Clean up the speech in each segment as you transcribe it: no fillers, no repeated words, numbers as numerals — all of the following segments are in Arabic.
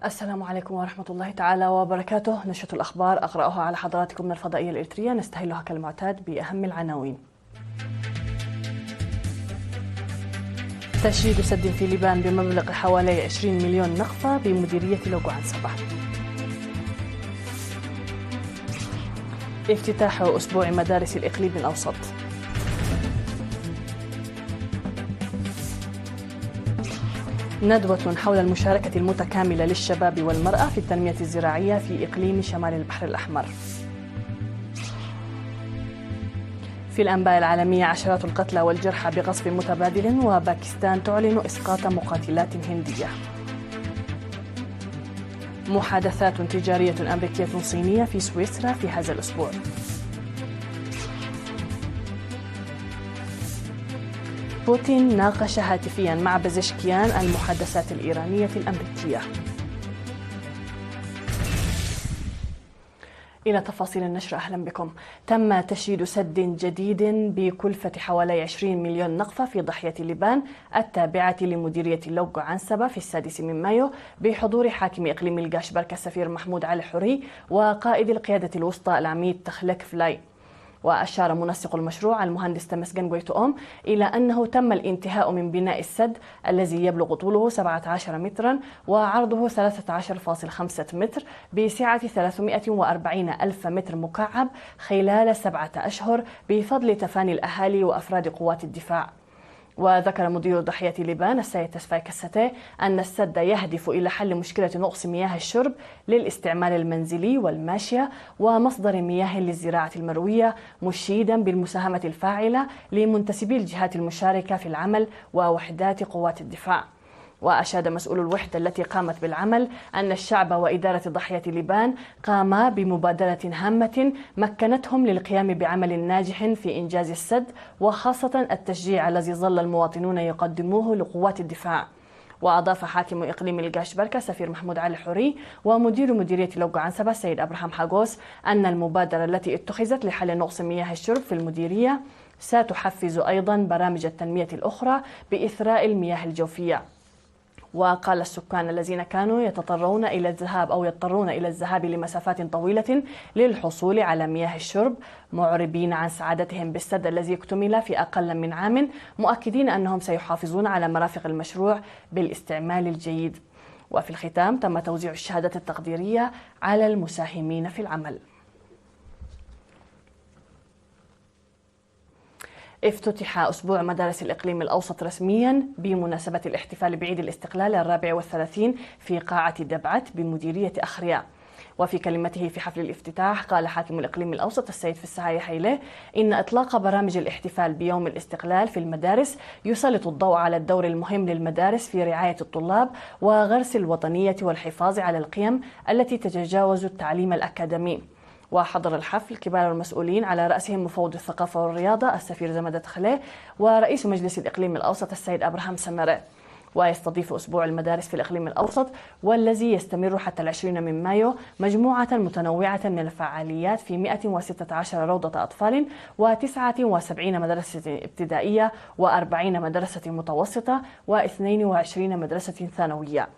السلام عليكم ورحمة الله تعالى وبركاته. نشرة الأخبار أقرأها على حضراتكم من الفضائية الإريترية، نستهلها كالمعتاد بأهم العناوين. تشييد سد في لبنان بمبلغ حوالي 20 مليون نقفة بمديرية لوغو عنصبة. افتتاح أسبوع مدارس الإقليم الأوسط. ندوة حول المشاركة المتكاملة للشباب والمرأة في التنمية الزراعية في إقليم شمال البحر الأحمر. في الأنباء العالمية عشرات القتلى والجرحى بغصب متبادل، وباكستان تعلن إسقاط مقاتلات هندية. محادثات تجارية أمريكية صينية في سويسرا في هذا الأسبوع. بوتين ناقش هاتفيا مع بزشكيان المحادثات الإيرانية الأمريكية. إلى تفاصيل النشر، أهلا بكم. تم تشييد سد جديد بكلفة حوالي 20 مليون نقفة في ضاحية لبنان التابعة لمديرية لوغو عنصبة في 6 مايو بحضور حاكم إقليم القاشبركة السفير محمود علي حوري وقائد القيادة الوسطى العميد تخلك فلاي. وأشار منسق المشروع المهندس تمسجن غويتوم إلى أنه تم الانتهاء من بناء السد الذي يبلغ طوله 17 مترا وعرضه 13.5 متر بسعة 340 ألف متر مكعب خلال 7 أشهر بفضل تفاني الأهالي وأفراد قوات الدفاع. وذكر مدير ضاحية لبنان السيد تسفاي كستة أن السد يهدف إلى حل مشكلة نقص مياه الشرب للاستعمال المنزلي والماشية ومصدر مياه للزراعة المروية، مشيدا بالمساهمة الفاعلة لمنتسبي الجهات المشاركة في العمل ووحدات قوات الدفاع. وأشاد مسؤول الوحدة التي قامت بالعمل أن الشعب وإدارة ضاحية لبنان قاما بمبادرة هامة مكنتهم للقيام بعمل ناجح في إنجاز السد، وخاصة التشجيع الذي ظل المواطنون يقدموه لقوات الدفاع. وأضاف حاكم إقليم القاشبركة سفير محمود علي حوري ومدير مديرية لوغو عنصبة السيد أبراهام حاغوس أن المبادرة التي اتخذت لحل نقص مياه الشرب في المديرية ستحفز أيضا برامج التنمية الأخرى بإثراء المياه الجوفية. وقال السكان الذين كانوا يضطرون إلى الذهاب لمسافات طويلة للحصول على مياه الشرب معربين عن سعادتهم بالسد الذي اكتمل في أقل من عام، مؤكدين أنهم سيحافظون على مرافق المشروع بالاستعمال الجيد. وفي الختام تم توزيع الشهادات التقديرية على المساهمين في العمل. افتتح أسبوع مدارس الإقليم الأوسط رسميا بمناسبة الاحتفال بعيد الاستقلال 34 في قاعة دبعت بمديرية أخرياء. وفي كلمته في حفل الافتتاح قال حاكم الإقليم الأوسط السيد فسحاية حيلة إن إطلاق برامج الاحتفال بيوم الاستقلال في المدارس يسلط الضوء على الدور المهم للمدارس في رعاية الطلاب وغرس الوطنية والحفاظ على القيم التي تتجاوز التعليم الأكاديمي. وحضر الحفل كبار المسؤولين على رأسهم مفوض الثقافة والرياضة السفير زمدة تخليه ورئيس مجلس الإقليم الأوسط السيد أبراهام سمرة. ويستضيف أسبوع المدارس في الإقليم الأوسط والذي يستمر حتى 20 مايو مجموعة متنوعة من الفعاليات في 116 روضة أطفال و79 مدرسة ابتدائية و40 مدرسة متوسطة و22 مدرسة ثانوية.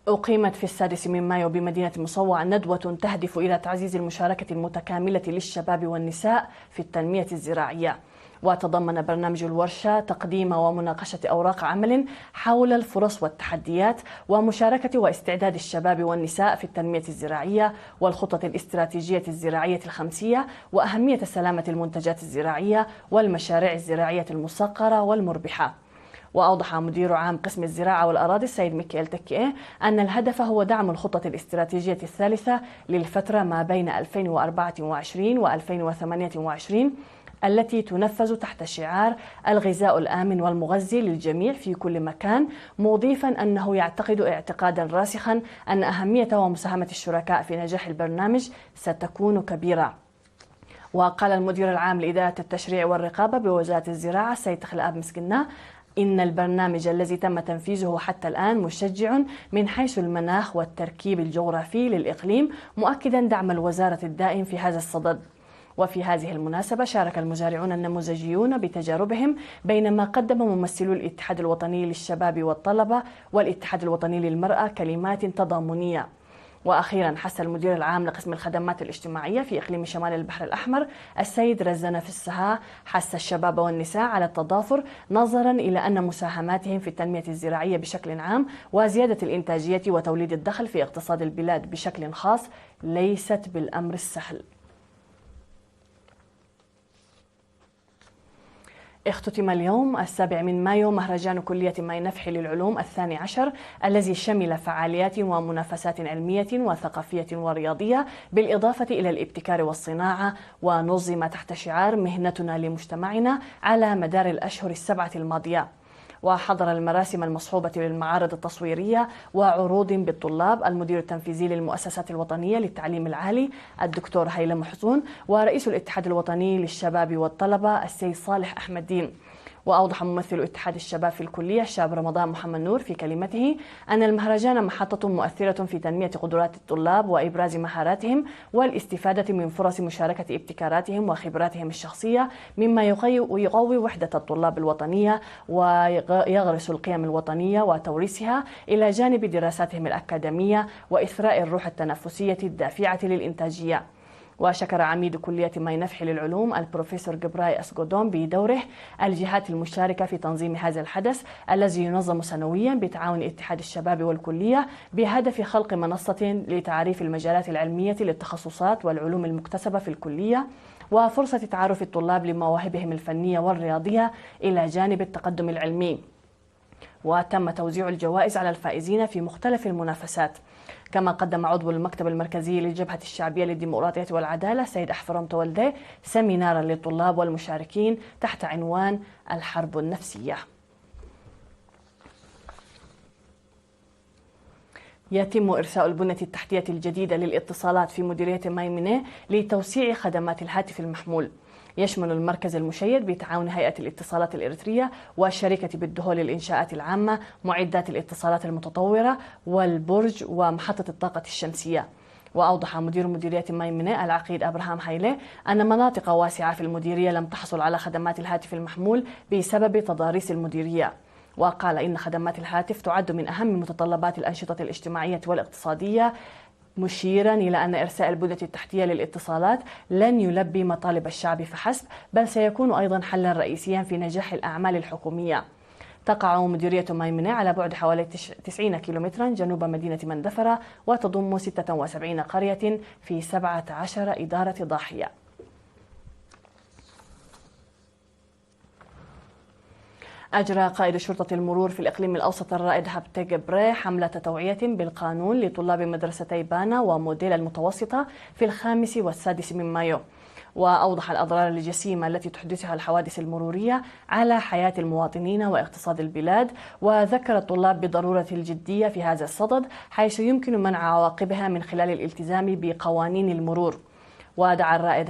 أقيمت في 6 مايو بمدينة مصوع ندوة تهدف إلى تعزيز المشاركة المتكاملة للشباب والنساء في التنمية الزراعية. وتضمن برنامج الورشة تقديم ومناقشة أوراق عمل حول الفرص والتحديات ومشاركة واستعداد الشباب والنساء في التنمية الزراعية والخطط الاستراتيجية الزراعية الخمسية وأهمية سلامة المنتجات الزراعية والمشاريع الزراعية المصغرة والمربحة. وأوضح مدير عام قسم الزراعة والأراضي السيد ميكائيل تكيه أن الهدف هو دعم الخطة الاستراتيجية الثالثة للفترة ما بين 2024 و 2028 التي تنفذ تحت شعار الغذاء الآمن والمغذي للجميع في كل مكان، مضيفا أنه يعتقد اعتقادا راسخا أن أهمية ومساهمة الشركاء في نجاح البرنامج ستكون كبيرة. وقال المدير العام لإدارة التشريع والرقابة بوزارة الزراعة السيد تخلآب مسكنة إن البرنامج الذي تم تنفيذه حتى الآن مشجع من حيث المناخ والتركيب الجغرافي للإقليم، مؤكدا دعم الوزارة الدائم في هذا الصدد. وفي هذه المناسبة شارك المزارعون النموذجيون بتجاربهم، بينما قدم ممثلو الاتحاد الوطني للشباب والطلبة والاتحاد الوطني للمرأة كلمات تضامنية. وأخيرا حث المدير العام لقسم الخدمات الاجتماعية في إقليم شمال البحر الأحمر السيد رزان في السها حث الشباب والنساء على التضافر، نظرا إلى أن مساهماتهم في التنمية الزراعية بشكل عام وزيادة الإنتاجية وتوليد الدخل في اقتصاد البلاد بشكل خاص ليست بالأمر السهل. اختتم اليوم 7 مايو مهرجان كلية ماي نفحي للعلوم 12، الذي شمل فعاليات ومنافسات علمية وثقافية ورياضية بالإضافة إلى الابتكار والصناعة، ونظم تحت شعار مهنتنا لمجتمعنا على مدار الأشهر ال7 الماضية. وحضر المراسم المصحوبة للمعارض التصويرية وعروض بالطلاب المدير التنفيذي للمؤسسات الوطنية للتعليم العالي الدكتور هيلم محزون، ورئيس الاتحاد الوطني للشباب والطلبة السيد صالح أحمد دين. وأوضح ممثل اتحاد الشباب في الكلية الشاب رمضان محمد نور في كلمته أن المهرجان محطة مؤثرة في تنمية قدرات الطلاب وإبراز مهاراتهم والاستفادة من فرص مشاركة ابتكاراتهم وخبراتهم الشخصية، مما يقوي وحدة الطلاب الوطنية ويغرس القيم الوطنية وتوريثها إلى جانب دراساتهم الأكاديمية وإثراء الروح التنافسية الدافعة للإنتاجية. وشكر عميد كلية ماي نفحي للعلوم البروفيسور جبراي أسقودون بدوره الجهات المشاركة في تنظيم هذا الحدث الذي ينظم سنويا بتعاون اتحاد الشباب والكلية بهدف خلق منصة لتعريف المجالات العلمية للتخصصات والعلوم المكتسبة في الكلية وفرصة تعرف الطلاب لمواهبهم الفنية والرياضية إلى جانب التقدم العلمي. وتم توزيع الجوائز على الفائزين في مختلف المنافسات. كما قدم عضو المكتب المركزي للجبهة الشعبية للديمقراطية والعدالة سيد أحفرم تولدي سيمينارا للطلاب والمشاركين تحت عنوان الحرب النفسية. يتم إرساء البنية التحتية الجديدة للاتصالات في مديرية ماي لتوسيع خدمات الهاتف المحمول. يشمل المركز المشيد بتعاون هيئة الاتصالات الإريترية والشركة بالدهول للإنشاءات العامة معدات الاتصالات المتطورة والبرج ومحطة الطاقة الشمسية. وأوضح مدير مديرية ماي العقيد أبراهام هايلي أن مناطق واسعة في المديرية لم تحصل على خدمات الهاتف المحمول بسبب تضاريس المديرية. وقال إن خدمات الهاتف تعد من أهم متطلبات الأنشطة الاجتماعية والاقتصادية، مشيرا إلى أن إرساء البنية التحتية للاتصالات لن يلبي مطالب الشعب فحسب، بل سيكون أيضا حلا رئيسيا في نجاح الأعمال الحكومية. تقع مديرية ماي على بعد حوالي 90 كيلومترا جنوب مدينة مندفرة، وتضم 76 قرية في 17 إدارة ضاحية. أجرى قائد شرطة المرور في الإقليم الأوسط الرائد هابتي جبري حملة توعية بالقانون لطلاب مدرستي بانا وموديل المتوسطة في 5 و6 من مايو. وأوضح الأضرار الجسيمة التي تحدثها الحوادث المرورية على حياة المواطنين واقتصاد البلاد، وذكر الطلاب بضرورة الجدية في هذا الصدد، حيث يمكن منع عواقبها من خلال الالتزام بقوانين المرور. ودعا الرائد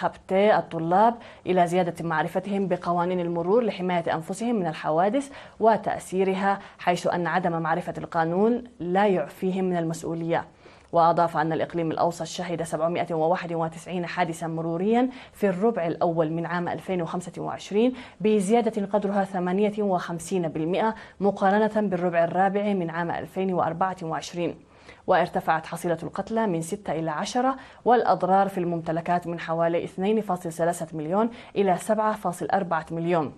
هابتي الطلاب إلى زيادة معرفتهم بقوانين المرور لحماية أنفسهم من الحوادث وتأثيرها، حيث أن عدم معرفة القانون لا يعفيهم من المسؤولية. وأضاف أن الإقليم الأوسط شهد 791 حادثا مروريا في الربع الأول من عام 2025 بزيادة قدرها 58% مقارنة بالربع الرابع من عام 2024. وارتفعت حصيلة القتلى من 6 إلى 10، والأضرار في الممتلكات من حوالي 2.3 مليون إلى 7.4 مليون.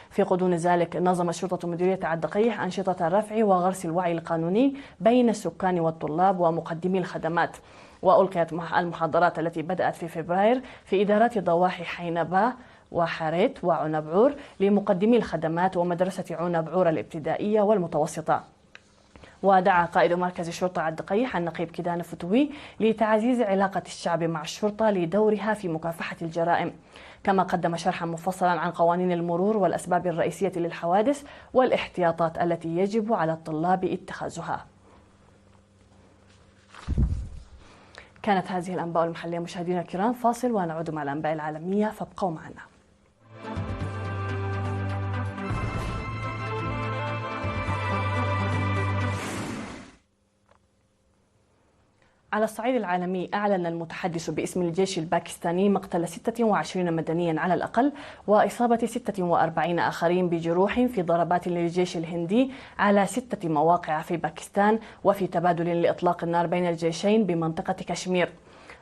في غضون ذلك نظمت شرطة مديرية الدقيح أنشطة رفع وغرس الوعي القانوني بين السكان والطلاب ومقدمي الخدمات. وألقيت المحاضرات التي بدأت في فبراير في إدارات ضواحي حينبا وحاريت وعنبعور لمقدمي الخدمات ومدرسة عنبعور الابتدائية والمتوسطة. ودعا قائد مركز الشرطة الدقيح النقيب كيدان فتوي لتعزيز علاقة الشعب مع الشرطة لدورها في مكافحة الجرائم. كما قدم شرحا مفصلا عن قوانين المرور والأسباب الرئيسية للحوادث والاحتياطات التي يجب على الطلاب اتخاذها. كانت هذه الأنباء المحلية مشاهدينا الكرام، فاصل ونعود مع الأنباء العالمية، فابقوا معنا. على الصعيد العالمي، أعلن المتحدث باسم الجيش الباكستاني مقتل 26 مدنيا على الأقل وإصابة 46 آخرين بجروح في ضربات للجيش الهندي على 6 مواقع في باكستان وفي تبادل لإطلاق النار بين الجيشين بمنطقة كشمير.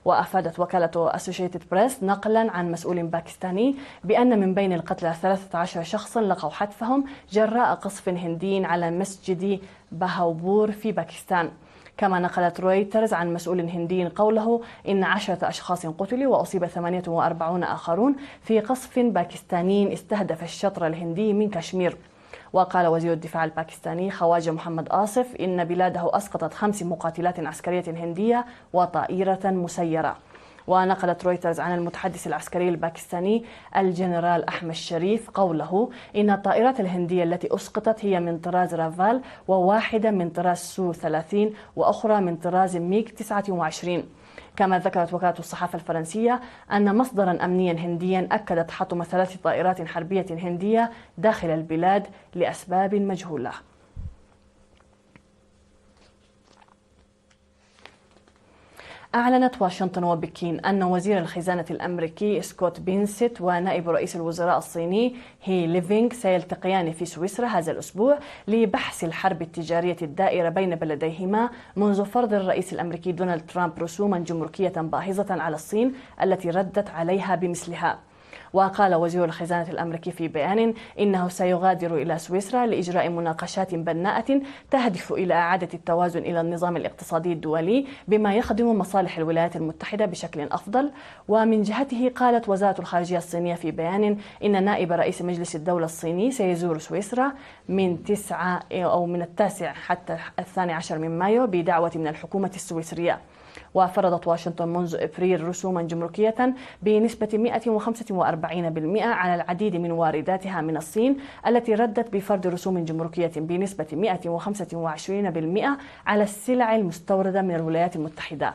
وأفادت وكالة أسوشيتد بريس نقلا عن مسؤول باكستاني بأن من بين القتلى 13 شخصا لقوا حتفهم جراء قصف هندي على مسجد بهاوبور في باكستان. كما نقلت رويترز عن مسؤول هندي قوله إن 10 أشخاص قتلوا وأصيب 48 آخرون في قصف باكستاني استهدف الشطر الهندي من كشمير. وقال وزير الدفاع الباكستاني خواجة محمد آصف إن بلاده أسقطت 5 مقاتلات عسكرية هندية وطائرة مسيرة. ونقلت رويترز عن المتحدث العسكري الباكستاني الجنرال أحمد شريف قوله إن الطائرات الهندية التي أسقطت هي من طراز رافال، وواحدة من طراز سو 30 وأخرى من طراز ميغ 29. كما ذكرت وكالة الصحافة الفرنسية أن مصدرا أمنيا هنديا أكد تحطم 3 طائرات حربية هندية داخل البلاد لأسباب مجهولة. أعلنت واشنطن وبكين أن وزير الخزانة الأمريكي سكوت بينسيت ونائب رئيس الوزراء الصيني هي ليفينغ سيلتقيان في سويسرا هذا الأسبوع لبحث الحرب التجارية الدائرة بين بلديهما منذ فرض الرئيس الأمريكي دونالد ترامب رسوما جمركية باهظة على الصين التي ردت عليها بمثلها. وقال وزير الخزانة الأمريكي في بيان إنه سيغادر إلى سويسرا لإجراء مناقشات بناءة تهدف إلى إعادة التوازن إلى النظام الاقتصادي الدولي بما يخدم مصالح الولايات المتحدة بشكل أفضل. ومن جهته قالت وزارة الخارجية الصينية في بيان إن نائب رئيس مجلس الدولة الصيني سيزور سويسرا من 9 حتى 12 من مايو بدعوة من الحكومة السويسرية. وفرضت واشنطن منذ إبريل رسوما جمركية بنسبة 145% على العديد من وارداتها من الصين التي ردت بفرض رسوم جمركية بنسبة 125% على السلع المستوردة من الولايات المتحدة.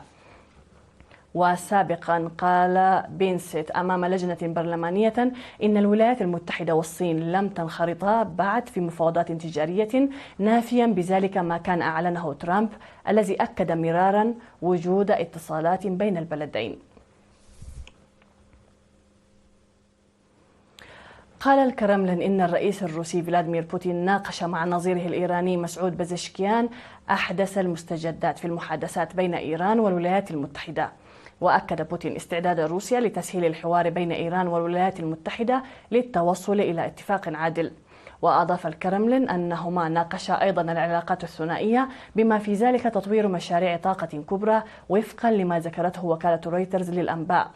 وسابقا قال بينسيت أمام لجنة برلمانية إن الولايات المتحدة والصين لم تنخرطا بعد في مفاوضات تجارية، نافيا بذلك ما كان أعلنه ترامب الذي أكد مرارا وجود اتصالات بين البلدين. قال الكرملين إن الرئيس الروسي فلاديمير بوتين ناقش مع نظيره الإيراني مسعود بزشكيان أحدث المستجدات في المحادثات بين إيران والولايات المتحدة. وأكد بوتين استعداد روسيا لتسهيل الحوار بين إيران والولايات المتحدة للتوصل إلى اتفاق عادل. وأضاف الكرملين أنهما ناقشا أيضا العلاقات الثنائية بما في ذلك تطوير مشاريع طاقة كبرى وفقا لما ذكرته وكالة رويترز للأنباء.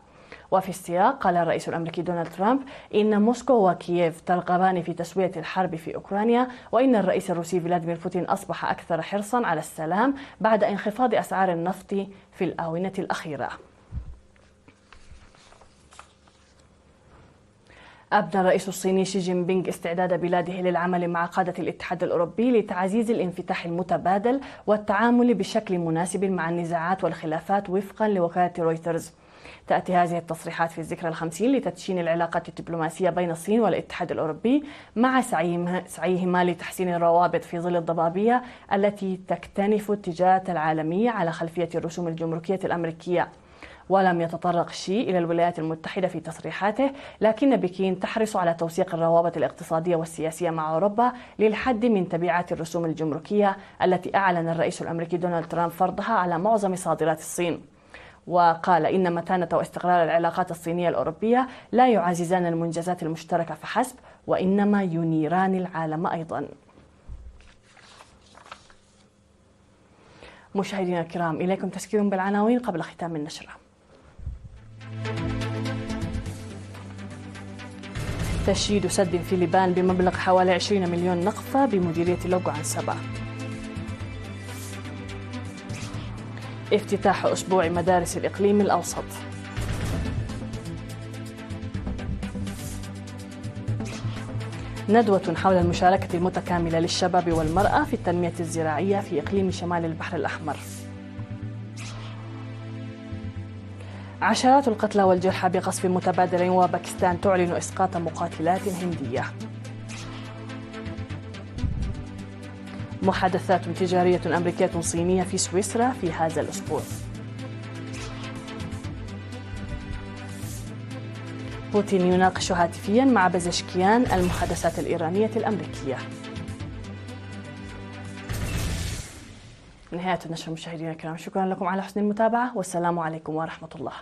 وفي السياق قال الرئيس الأمريكي دونالد ترامب إن موسكو وكييف ترغبان في تسوية الحرب في أوكرانيا، وإن الرئيس الروسي فلاديمير بوتين أصبح أكثر حرصا على السلام بعد انخفاض أسعار النفط في الآونة الأخيرة. أبدى الرئيس الصيني شي جين بينغ استعداد بلاده للعمل مع قادة الاتحاد الأوروبي لتعزيز الانفتاح المتبادل والتعامل بشكل مناسب مع النزاعات والخلافات وفقا لوكالة رويترز. تأتي هذه التصريحات في الذكرى ال50 لتدشين العلاقات الدبلوماسية بين الصين والاتحاد الأوروبي مع سعيهما لتحسين الروابط في ظل الضبابية التي تكتنف التجارة العالمية على خلفية الرسوم الجمركية الأمريكية. ولم يتطرق شي إلى الولايات المتحدة في تصريحاته، لكن بكين تحرص على توثيق الروابط الاقتصادية والسياسية مع أوروبا للحد من تبعات الرسوم الجمركية التي أعلن الرئيس الأمريكي دونالد ترامب فرضها على معظم صادرات الصين. وقال إن متانة واستقرار العلاقات الصينية الأوروبية لا يعززان المنجزات المشتركة فحسب، وإنما ينيران العالم أيضا. مشاهدينا الكرام، إليكم تذكير بالعناوين قبل ختام النشرة. تشييد سد في لبنان بمبلغ حوالي 20 مليون نقفة بمديرية لوغو عنسبة. افتتاح أسبوع مدارس الإقليم الأوسط. ندوة حول المشاركة المتكاملة للشباب والمرأة في التنمية الزراعية في إقليم شمال البحر الأحمر. عشرات القتلى والجرحى بقصف متبادل، وباكستان تعلن إسقاط مقاتلات هندية. محادثات تجارية أمريكية صينية في سويسرا في هذا الأسبوع. بوتين يناقش هاتفيا مع بزشكيان المحادثات الإيرانية الأمريكية. نهاية النشر مشاهدينا الكرام، شكرا لكم على حسن المتابعة، والسلام عليكم ورحمة الله.